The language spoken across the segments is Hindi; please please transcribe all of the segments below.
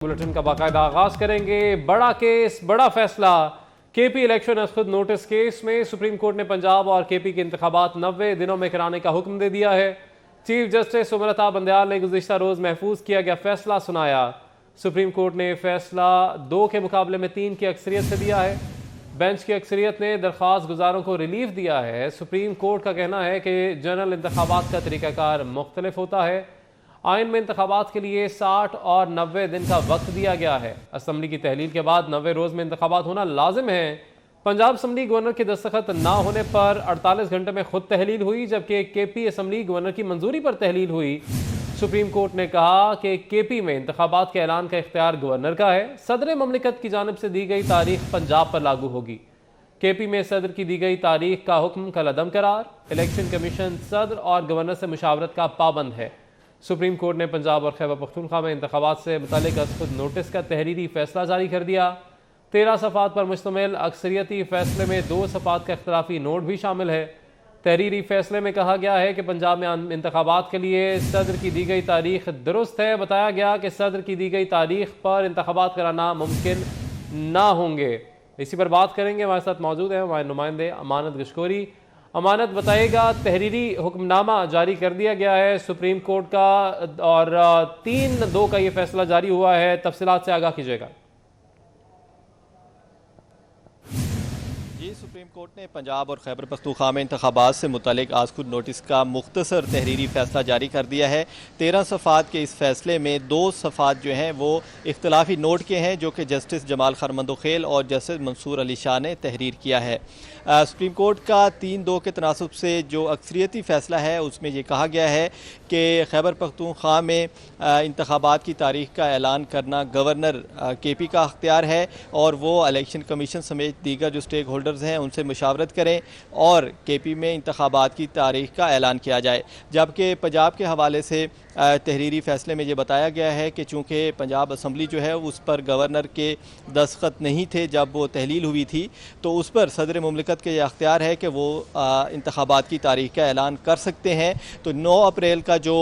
बुलेटिन का बाकायदा आगाज करेंगे। बड़ा केस, बड़ा फैसला। केपी इलेक्शन एज खुद नोटिस केस में सुप्रीम कोर्ट ने पंजाब और केपी के इंतखाबात 90 दिनों में कराने का हुक्म दे दिया है। चीफ जस्टिस सुमलता बंदयाल ने गुज़िश्ता रोज महफूज किया गया फैसला सुनाया। सुप्रीम कोर्ट ने फैसला 2 के मुकाबले में 3 की अक्सरियत से दिया है। बेंच की अक्सरियत ने दरख्वास्त गुजारों को रिलीफ दिया है। सुप्रीम कोर्ट का कहना है कि जनरल इंतखाबात का तरीक़ाकार मुख्तलिफ होता है। आइन में इंतखाबात के लिए 60 और 90 दिन का वक्त दिया गया है। असम्बली की तहलील के बाद 90 रोज़ में इंतखाबात होना लाजिम है। पंजाब असम्बली गवर्नर के दस्तखत ना होने पर 48 घंटे में खुद तहलील हुई, जबकि केपी असम्बली गवर्नर की मंजूरी पर तहलील हुई। सुप्रीम कोर्ट ने कहा कि केपी में इंतखाबात के ऐलान का इख्तियार गवर्नर का है। सदर ममलिकत की जानिब से दी गई तारीख पंजाब पर लागू होगी। केपी में सदर की दी गई तारीख का हुक्म कल अदम करार। इलेक्शन कमीशन सदर और गवर्नर से मुशावरत का पाबंद है। सुप्रीम कोर्ट ने पंजाब और खैबर पख्तूनख्वा में इंतखाबात से मुतालिक खुद नोटिस का तहरीरी फैसला जारी कर दिया। 13 सफ़ात पर मुश्तमिल अक्सरियती फैसले में 2 सफ़ात का इख्तलाफी नोट भी शामिल है। तहरीरी फैसले में कहा गया है कि पंजाब में इंतखाबात के लिए सदर की दी गई तारीख दुरुस्त है। बताया गया कि सदर की दी गई तारीख पर इंतखाबात कराना मुमकिन ना होंगे। इसी पर बात करेंगे। हमारे साथ मौजूद है हमारे नुमाइंदे अमानत गशकोरी। अमानत, बताइएगा, तहरीरी हुक्मनामा जारी कर दिया गया है सुप्रीम कोर्ट का और 3-2 का ये फैसला जारी हुआ है। तफसीलात से आगाह कीजिएगा। जी, सुप्रीम कोर्ट ने पंजाब और खैबर पख्तूनख्वा में इंतखाबात से मुतालिक आज खुद नोटिस का मुख्तसर तहरीरी फैसला जारी कर दिया है। 13 सफ़ात के इस फैसले में 2 सफ़ात जो हैं वो इख्तलाफी नोट के हैं, जो कि जस्टिस जमाल खरमंदोखेल और जस्टिस मंसूर अली शाह ने तहरीर किया है। सुप्रीम कोर्ट का 3-2 के तनासुब से जो अक्सरियती फ़ैसला है उसमें ये कहा गया है कि खैबर पख्तूनख्वा में इंतखाबात की तारीख का ऐलान करना गवर्नर केपी का अख्तियार है और वो इलेक्शन कमीशन समेत दीगर जो स्टेक होल्डर्स हैं उनसे मुशावरत करें और केपी में इंतखाबात की तारीख का ऐलान किया जाए। जबकि पंजाब के हवाले से तहरीरी फ़ैसले में ये बताया गया है कि चूँकि पंजाब असम्बली जो है उस पर गवर्नर के दस्तखत नहीं थे जब वो तहलील हुई थी, तो उस पर सदर मुमलिकत के ये अख्तियार है कि वो इंतखाबात की तारीख का ऐलान कर सकते हैं। तो 9 अप्रैल का जो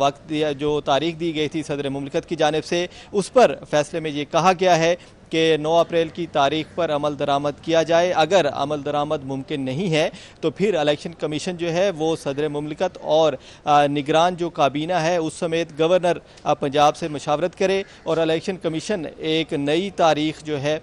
वक्त जो तारीख दी गई थी सदर मुमलिकत की जानिब से, उस पर फैसले में ये कहा गया है कि 9 अप्रैल की तारीख पर अमल दरामद किया जाए। अगर अमल दरामद मुमकिन नहीं है तो फिर इलेक्शन कमीशन जो है वो सदर मुमलिकत और निगरान जो काबीना है उस समेत गवर्नर पंजाब से मुशावरत करे और इलेक्शन कमीशन एक नई तारीख जो है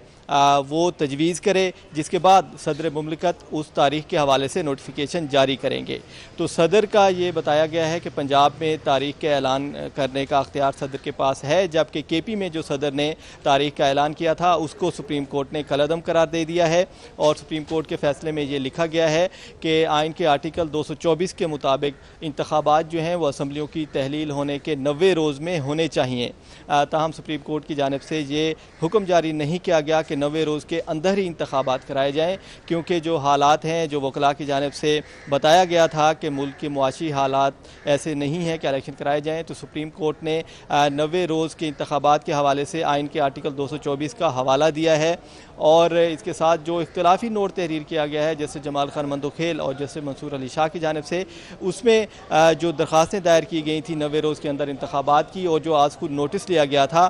वो तजवीज़ करे, जिसके बाद सदर मुमलिकत उस तारीख के हवाले से नोटिफिकेशन जारी करेंगे। तो सदर का ये बताया गया है कि पंजाब में तारीख के ऐलान करने का अख्तियार सदर के पास है, जबकि केपी में जो सदर ने तारीख का ऐलान किया था उसको सुप्रीम कोर्ट ने कलअदम करार दे दिया है। और सुप्रीम कोर्ट के फैसले में ये लिखा गया है कि आइन के आर्टिकल 224 के मुताबिक इंतखाबात जो हैं वो असम्बलियों की तहलील होने के 90 रोज़ में होने चाहिए। ताहम सुप्रीम कोर्ट की जानिब से ये हुक्म जारी नहीं किया गया कि 90 रोज़ के अंदर ही इंतखाबात कराए जाएँ, क्योंकि जो हालात हैं, जो वकला की जानिब से बताया गया था कि मुल्क के मुआशी हालात ऐसे नहीं हैं कि इलेक्शन कराए जाएँ, तो सुप्रीम कोर्ट ने 90 रोज़ के इंतखाबात के हवाले से आइन के आर्टिकल 224 का हवाला दिया है। और इसके साथ जो इख्तिलाफी नोट तहरीर किया गया है जैसे जमाल खरमंदोखेल और जैसे मंसूर अली शाह की जानिब से, उसमें जो दरख्वास्तें दायर की गई थी 90 रोज़ के अंदर इंतखाबात की और जो आज खुद नोटिस लिया गया था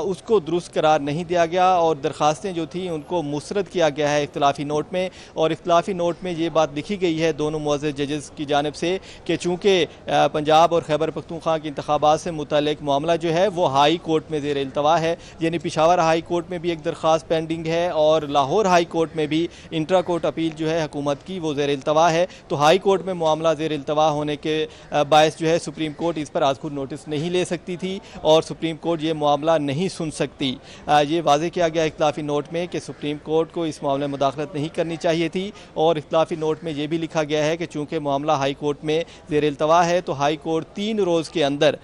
उसको दुरुस्त करार नहीं दिया गया और दरख्वास्तें जो थी उनको मुस्तरद किया गया है इख्तिलाफी नोट में। और इख्तिलाफी नोट में ये बात लिखी गई है दोनों मुअज़्ज़ज़ जजेस की जानिब से कि चूँकि पंजाब और खैबर पख्तूनख्वा के इंतखाबात से मुतल्लिक़ मामला जो है वो हाई कोर्ट में ज़ेर इल्तवा है, यानी पेशावर हाई कोर्ट में भी एक दरख्वास्त पेंडिंग है और लाहौर हाई कोर्ट में भी इंट्रा कोर्ट अपील जो है हुकूमत की वो ज़ेर इल्तवा है। तो हाई कोर्ट में मामला ज़ेर इल्तवा होने के बायस जो है सुप्रीम कोर्ट इस पर आज खुद नोटिस नहीं ले सकती थी और सुप्रीम कोर्ट ये मामला नहीं सुन सकती। ये वाज़ेह किया गया इख्तिलाफी नोट में कि सुप्रीम कोर्ट को इस मामले में मुदाखलत नहीं करनी चाहिए थी। और इख्तिलाफी नोट में ये भी लिखा गया है कि चूँकि मामला हाई कोर्ट में ज़ेर इल्तवा है तो हाई कोर्ट 3 रोज़ के अंदर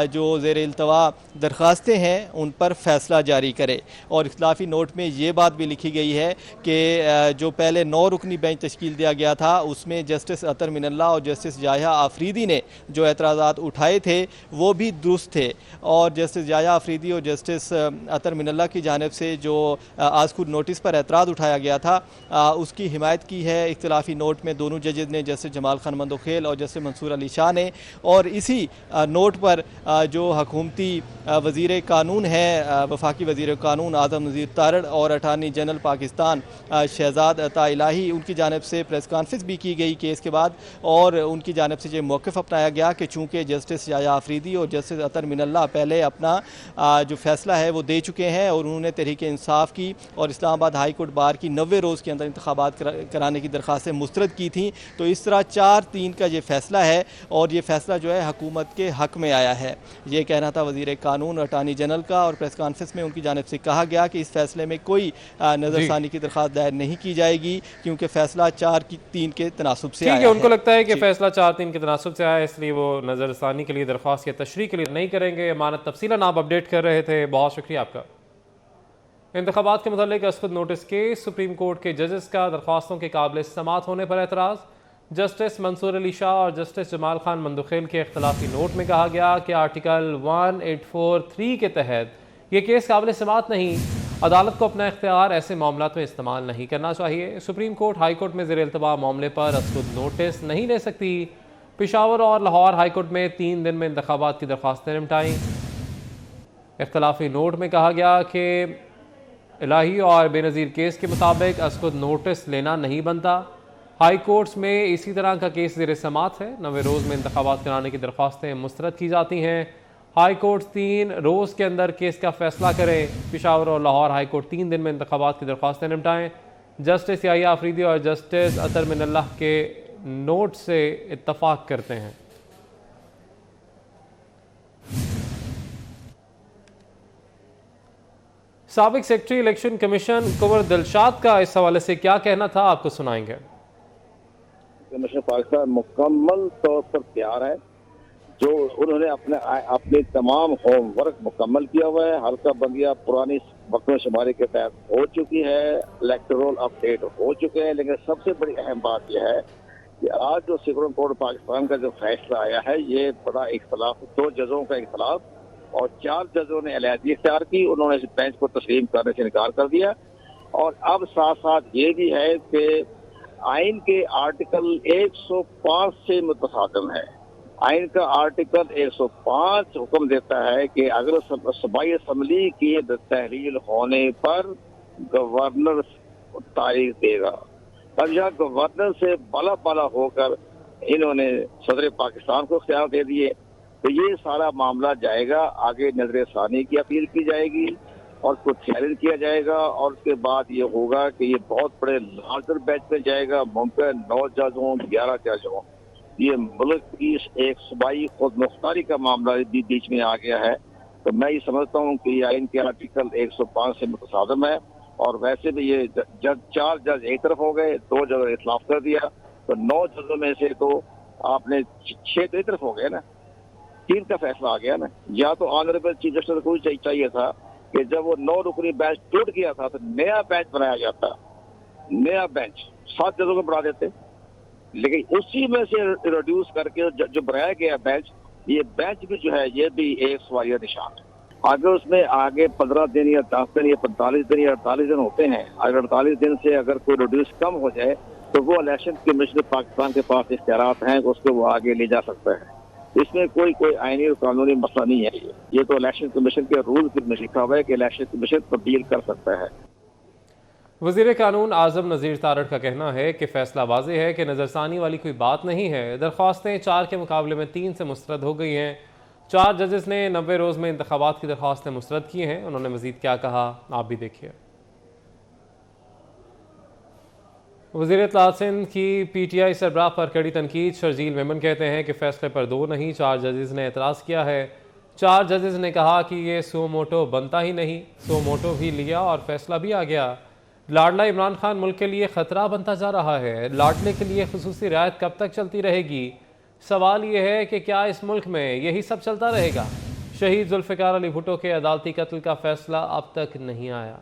जो ज़ेर इल्तवा दरख्वास्तें हैं उन पर फैसला जारी करे। और इख्तिलाफी नोट में ये बात भी लिखी गई है कि जो पहले 9 रुकनी बेंच तश्कील दिया गया था उसमें जस्टिस अतर मिनल्ला और जस्टिस याह्या आफरीदी ने जो एतराज़ात उठाए थे वो भी दुरुस्त थे और जस्टिस याह्या आफरीदी और जस्टिस अतर मिनल्ला की जानिब से जो आज खुद नोटिस पर एतराज़ उठाया गया था उसकी हिमायत की है इख्तिलाफी नोट में दोनों जजेज़ ने, जस्टिस जमाल खान मंदोखेल और जस्टिस मंसूर अली शाह ने। और इसी नोट पर जो हकूमती वज़ीर कानून है, वफाकी वज़ीर कानून आज़म नज़ीर तारड़ और अटारनी जनरल पाकिस्तान शहजाद अता इलाही, उनकी जानिब से प्रेस कॉन्फ्रेंस भी की गई केस के बाद। और उनकी जानिब से ये मौक़िफ़ अपनाया गया कि चूँकि जस्टिस याया आफरीदी और जस्टिस अतर मिनल्ला पहले अपना जो फ़ैसला है वो दे चुके हैं और उन्होंने तहरीक इंसाफ की और इस्लामाबाद हाई कोर्ट बार की 90 रोज़ के अंदर इंतखाबात कराने की दरख्वास्तें मुस्तरद की थी, तो इस तरह 4-3 का ये फ़ैसला है और ये फ़ैसला जो है हुकूमत के हक़ में आया है। ये कहना था वज़ीर कानून अटारनी जनरल का और प्रेस कॉन्फ्रेंस में उनकी जानिब से कहा गया कि इस फैसले में कोई नज़रसानी की दरख्वास्त दायर नहीं की जाएगी क्योंकि फ़ैसला 4-3 के तनासुब से आया है। उनको लगता है कि फैसला 4-3 के तनासुब से आया, इसलिए वो नज़रसानी के लिए दरख्वास्त या तशरीह के लिए नहीं करेंगे। अमानत तफसीलन आप अपडेट कर रहे थे, बहुत शुक्रिया आपका। इंतखाबात के मुतालिक असखुद नोटिस केस, सुप्रीम कोर्ट के जजेस का दरख्वास्तों के काबिल समाअत होने पर एतराज़। जस्टिस मंसूर अली शाह और जस्टिस जमाल खान मंदोखेल के इख्तलाफी नोट में कहा गया कि आर्टिकल 1843 के तहत ये केस काबिल समाअत नहीं, अदालत को अपना इख्तियार ऐसे मामलों में इस्तेमाल नहीं करना चाहिए। सुप्रीम कोर्ट हाई कोर्ट में ज़ेर इल्तवा मामले पर असखुद नोटिस नहीं ले सकती। पेशावर और लाहौर हाई कोर्ट में 3 दिन में इंतखाबात की दरख्वास्तें निपटाई। इख्तलाफी नोट में कहा गया कि इलाही और बेनज़ीर केस के मुताबिक असखुद नोटिस लेना नहीं बनता। हाई कोर्ट्स में इसी तरह का केस ज़ेर समाअत है, 90 रोज़ में इंतखाबात कराने की दरख्वास्तें मुस्तरद की जाती हैं। हाई कोर्ट 3 रोज़ के अंदर केस का फैसला करें। पेशावर और लाहौर हाई कोर्ट 3 दिन में इंतखाबात की दरख्वास्तें निपटाएँ। जस्टिस याया आफरीदी और जस्टिस अतर मिनल्ला के नोट से इत्तफाक करते हैं। साबिक सेक्रेटरी इलेक्शन कमीशन कुंवर दिलशाद का इस हवाले से क्या कहना था, आपको सुनाएंगे। कमीशन पाकिस्तान मुकम्मल तौर पर तैयार है। जो उन्होंने अपने तमाम होमवर्क मुकम्मल किया हुआ है। हल्का बंदियाँ पुरानी वक्त शुमारी के तहत हो चुकी है, इलेक्टोरल अपडेट हो चुके हैं। लेकिन सबसे बड़ी अहम बात यह है कि आज जो सुप्रीम कोर्ट पाकिस्तान का जो फैसला आया है, ये बड़ा इख्तलाफ, 2 जजों का इख्तलाफ और 4 जजों ने अलहदगी इख्तियार की। उन्होंने इस बेंच को तस्लीम करने से इनकार कर दिया। और अब साथ साथ ये भी है कि आइन के आर्टिकल 105 से मुतसादिम है। आइन का आर्टिकल 105 हुक्म देता है कि अगर सूबाई असम्बली की तहरीर होने पर गवर्नर तारीख देगा। अब यहाँ गवर्नर से बला होकर इन्होंने सदर पाकिस्तान को इख्तियार दे दिए, तो ये सारा मामला जाएगा आगे नजर सानी की अपील की जाएगी और उसको चैलेंज किया जाएगा। और उसके बाद ये होगा कि ये बहुत बड़े लार्जर बेंच में जाएगा। मुमकिन 9 जज हों, 11 जज हों। ये मुल्क की एक सूबाई खुद मुख्तारी का मामला भी बीच में आ गया है। तो मैं ये समझता हूँ कि आइन के आर्टिकल 105 से मुतसादिम है। और वैसे भी ये 4 जज एक तरफ हो गए, 2 जज इख्तिलाफ कर दिया, तो 9 जजों में से तो आपने 6 तो एक तरफ हो गए ना, 3 का फैसला आ गया ना। या तो ऑनरेबल चीफ जस्टिस को चाहिए था कि जब वो 9 रुकनी बेंच टूट गया था तो नया बेंच बनाया जाता, नया बेंच 7 जजों को बढ़ा देते। लेकिन उसी में से रिड्यूस करके जो बनाया गया बेंच, ये बेंच भी जो है ये भी एक सवालिया निशान है। अगर उसमें आगे 15 दिन या 10 दिन या 45 दिन या 48 दिन होते हैं, अगर 48 दिन से अगर कोई रिड्यूस कम हो जाए तो वो इलेक्शन कमीशन पाकिस्तान के पास इख्तियारात हैं, उसको वो आगे ले जा सकता है। इसमें कोई आईनी और कानूनी मसला नहीं है। ये तो इलेक्शन कमीशन के रूल में लिखा हुआ है कि इलेक्शन कमीशन तब्दील कर सकता है। वज़ीर कानून आज़म नज़ीर तारड़ का कहना है कि फैसला वाज़ेह है कि नज़रसानी वाली कोई बात नहीं है। दरख्वास्तें 4 के मुकाबले में 3 से मुस्तरद हो गई हैं। 4 जजेस ने 90 रोज़ में इंतखाबात की दरख्वास्तें मुस्तरद की हैं। उन्होंने मज़ीद क्या कहा, आप भी देखिए। वज़ीर इत्तलात सिंध की PTI सरबराह पर कड़ी तनकीद। शर्जील मेमन कहते हैं कि फ़ैसले पर 2 नहीं 4 जजेस ने एतराज़ किया है। 4 जजेस ने कहा कि ये सो मोटो बनता ही नहीं, सो मोटो भी लिया और फैसला भी आ गया। लाडला इमरान खान मुल्क के लिए ख़तरा बनता जा रहा है। लाडले के लिए खुसूसी रियायत कब तक चलती रहेगी? सवाल ये है कि क्या इस मुल्क में यही सब चलता रहेगा? शहीद जुल्फ़िकार अली भुट्टो के अदालती कत्ल का फैसला अब तक नहीं आया।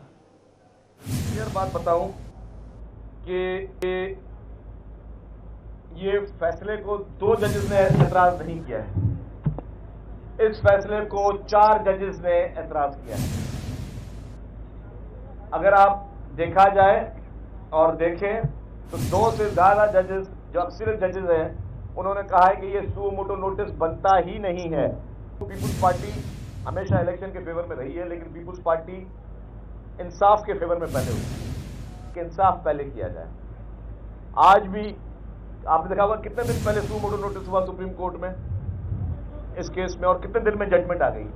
क्लियर बात बताऊं कि ये फैसले को 2 जजेस ने एतराज नहीं किया है। इस फैसले को 4 जजेस ने एतराज किया है। अगर आप देखा जाए और देखें तो 2 से ज़्यादा जजेस जो अक्सर जजेस हैं उन्होंने कहा है कि ये सुओ मोटो नोटिस बनता ही नहीं है। पीपुल्स पार्टी हमेशा इलेक्शन के फेवर में रही है, लेकिन पीपुल्स पार्टी इंसाफ के फेवर में पहले हुई कि इंसाफ पहले किया जाए। आज भी आपने देखा होगा कितने दिन पहले सुओ मोटो नोटिस हुआ सुप्रीम कोर्ट में इस केस में, और कितने दिन में जजमेंट आ गई।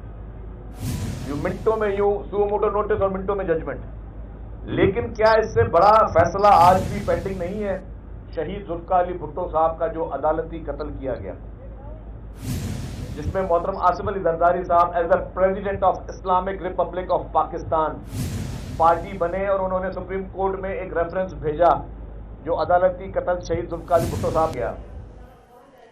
यूं मिनटों में यूं सुओ मोटो नोटिस और मिनटों में जजमेंट। लेकिन क्या इससे बड़ा फैसला आज भी पेंडिंग नहीं है? शहीद जुल्फ़िकार अली भुट्टो साहब का जो अदालती कत्ल किया गया, जिसमें मोहतरम आसिफ अली जरदारी साहब as the president of Islamic republic of Pakistan party बने और उन्होंने सुप्रीम कोर्ट में एक रेफरेंस भेजा जो अदालती कत्ल शहीद जुल्फ़िकार अली भुट्टो साहब गया।